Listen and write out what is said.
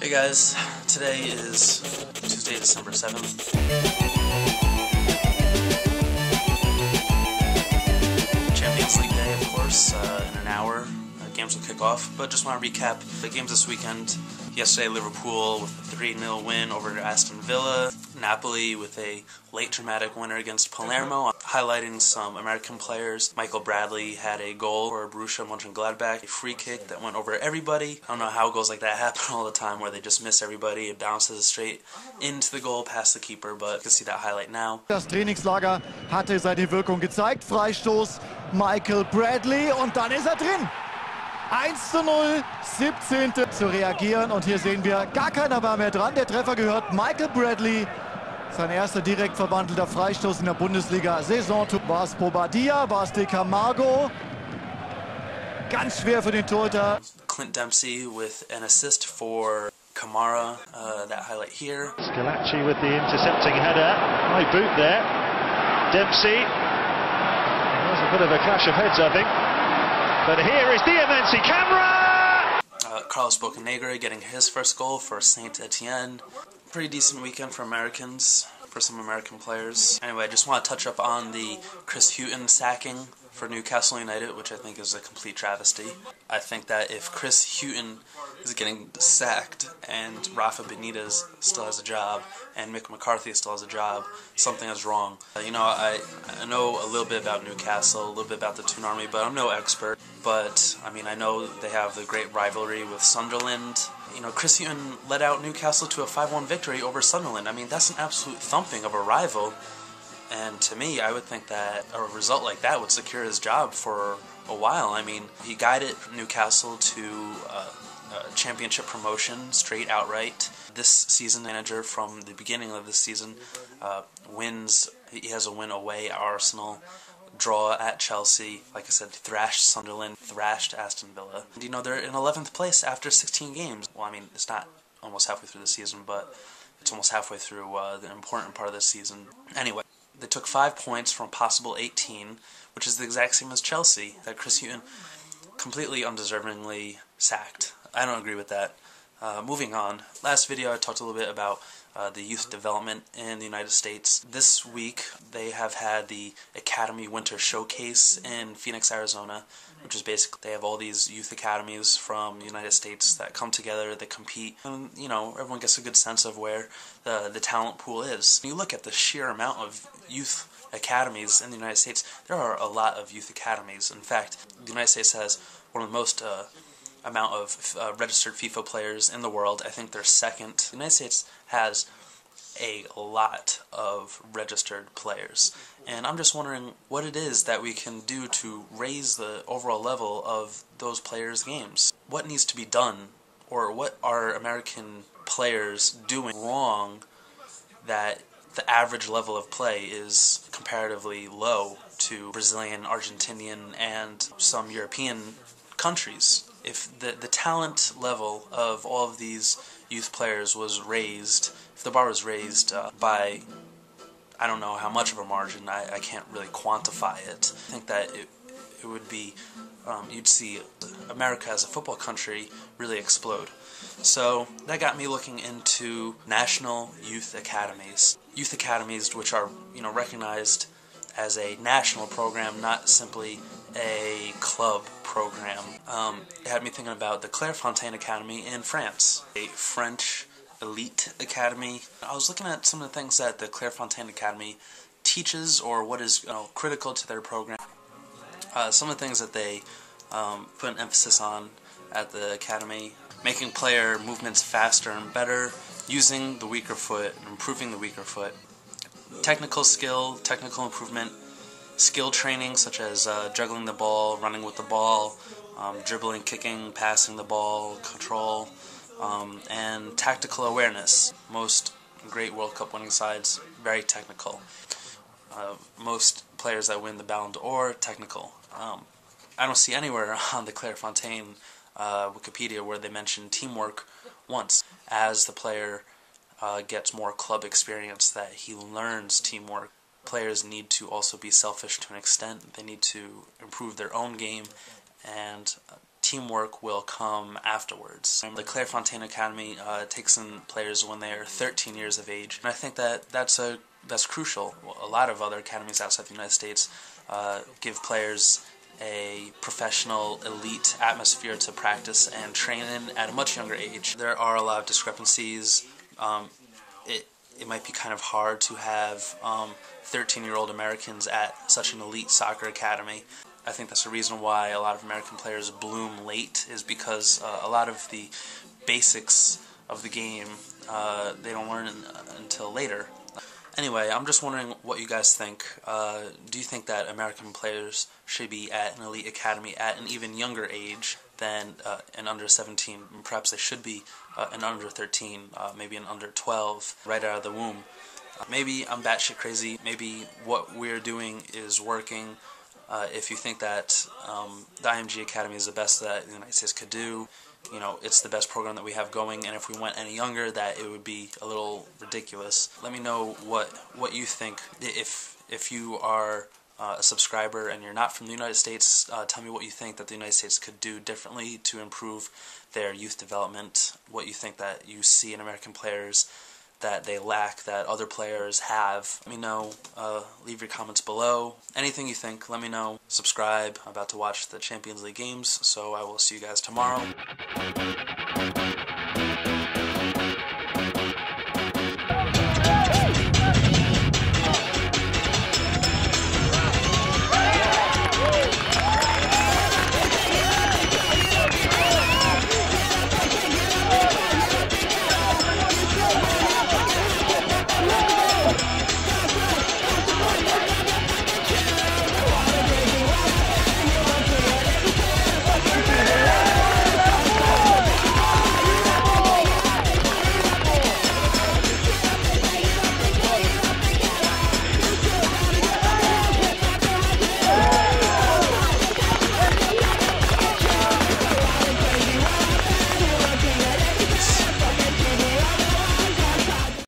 Hey guys, today is Tuesday, December 7th. Champions League Day, of course, in an hour. Games will kick off, but just want to recap the games this weekend. Yesterday, Liverpool with a 3-0 win over Aston Villa. Napoli with a late dramatic winner against Palermo. Highlighting some American players. Michael Bradley had a goal for Borussia Mönchengladbach, a free kick that went over everybody. I don't know how goals like that happen all the time, where they just miss everybody. It bounces straight into the goal past the keeper, but you can see that highlight now. Das Trainingslager hatte seine Wirkung gezeigt. Freistoß Michael Bradley und dann ist er drin. 1:0, 17. zu reagieren und hier sehen wir, gar keiner war mehr dran. Der Treffer gehört Michael Bradley. Sein erster direkt verwandelter Freistoß in der Bundesliga-Saison. War es Bobadilla, war es De Camargo? Ganz schwer für den Torhüter. Clint Dempsey with an assist for Kamara, that highlight here. Scalacci with the intercepting header. High boot there. Dempsey. There's a bit of a clash of heads, I think. But here is the immense camera! Carlos Bocanegra getting his first goal for Saint Etienne. Pretty decent weekend for Americans, for some American players. Anyway, I just want to touch up on the Chris Houghtan sacking for Newcastle United, which I think is a complete travesty. I think that if Chris Houghtan is getting sacked and Rafa Benitez still has a job and Mick McCarthy still has a job, something is wrong. I know a little bit about Newcastle, a little bit about the Toon Army, but I'm no expert. But, I know they have the great rivalry with Sunderland. Chris Houghtan led out Newcastle to a 5-1 victory over Sunderland. That's an absolute thumping of a rival. And to me, I would think that a result like that would secure his job for a while. He guided Newcastle to a championship promotion straight outright. This season, manager from the beginning of this season wins. He has a win away at Arsenal, draw at Chelsea, like I said, thrashed Sunderland, thrashed Aston Villa. And, they're in 11th place after 16 games. Well, it's not almost halfway through the season, but it's almost halfway through the important part of the season. Anyway, they took 5 points from possible 18, which is the exact same as Chelsea, that Chris Houghtan completely undeservingly sacked. I don't agree with that. Moving on, last video I talked a little bit about the youth development in the United States. This week they have had the Academy Winter Showcase in Phoenix, Arizona, which is basically they have all these youth academies from the United States that come together, they compete, and everyone gets a good sense of where the talent pool is. When you look at the sheer amount of youth academies in the United States, there are a lot of youth academies. In fact, the United States has one of the most amount of registered FIFA players in the world. I think they're second. The United States has a lot of registered players, and I'm just wondering what it is that we can do to raise the overall level of those players' games. What needs to be done, or what are American players doing wrong that the average level of play is comparatively low to Brazilian, Argentinian, and some European countries? If the talent level of all of these youth players was raised, if the bar was raised by, I don't know how much of a margin, I can't really quantify it. I think that it would be, you'd see America as a football country really explode. So that got me looking into national youth academies. Youth academies which are, recognized as a national program, not simply a club program. It had me thinking about the Clairefontaine Academy in France, a French elite academy. I was looking at some of the things that the Clairefontaine Academy teaches, or what is critical to their program. Some of the things that they put an emphasis on at the academy: making player movements faster and better, using the weaker foot, improving the weaker foot, technical skill, technical improvement, skill training such as juggling the ball, running with the ball, dribbling, kicking, passing the ball, control, and tactical awareness. Most great World Cup winning sides, very technical. Most players that win the Ballon d'Or, technical. I don't see anywhere on the Clairefontaine Wikipedia where they mention teamwork once. As the player gets more club experience, that he learns teamwork. Players need to also be selfish to an extent. They need to improve their own game and teamwork will come afterwards. The Clairefontaine Academy takes in players when they are 13 years of age, and I think that that's crucial. A lot of other academies outside the United States give players a professional, elite atmosphere to practice and train in at a much younger age. There are a lot of discrepancies. It might be kind of hard to have 13-year-old Americans at such an elite soccer academy. I think that's the reason why a lot of American players bloom late, is because a lot of the basics of the game they don't learn until later. Anyway, I'm just wondering what you guys think. Do you think that American players should be at an elite academy at an even younger age than an under 17? Perhaps they should be an under 13, maybe an under 12, right out of the womb. Maybe I'm batshit crazy. Maybe what we're doing is working. If you think that the IMG Academy is the best that the United States could do, you know, it's the best program that we have going, and if we went any younger, that it would be a little ridiculous. Let me know what you think. If you are a subscriber and you're not from the United States, tell me what you think that the United States could do differently to improve their youth development, what you think that you see in American players that they lack that other players have. Let me know. Leave your comments below. Anything you think, let me know. Subscribe. I'm about to watch the Champions League games, so I will see you guys tomorrow.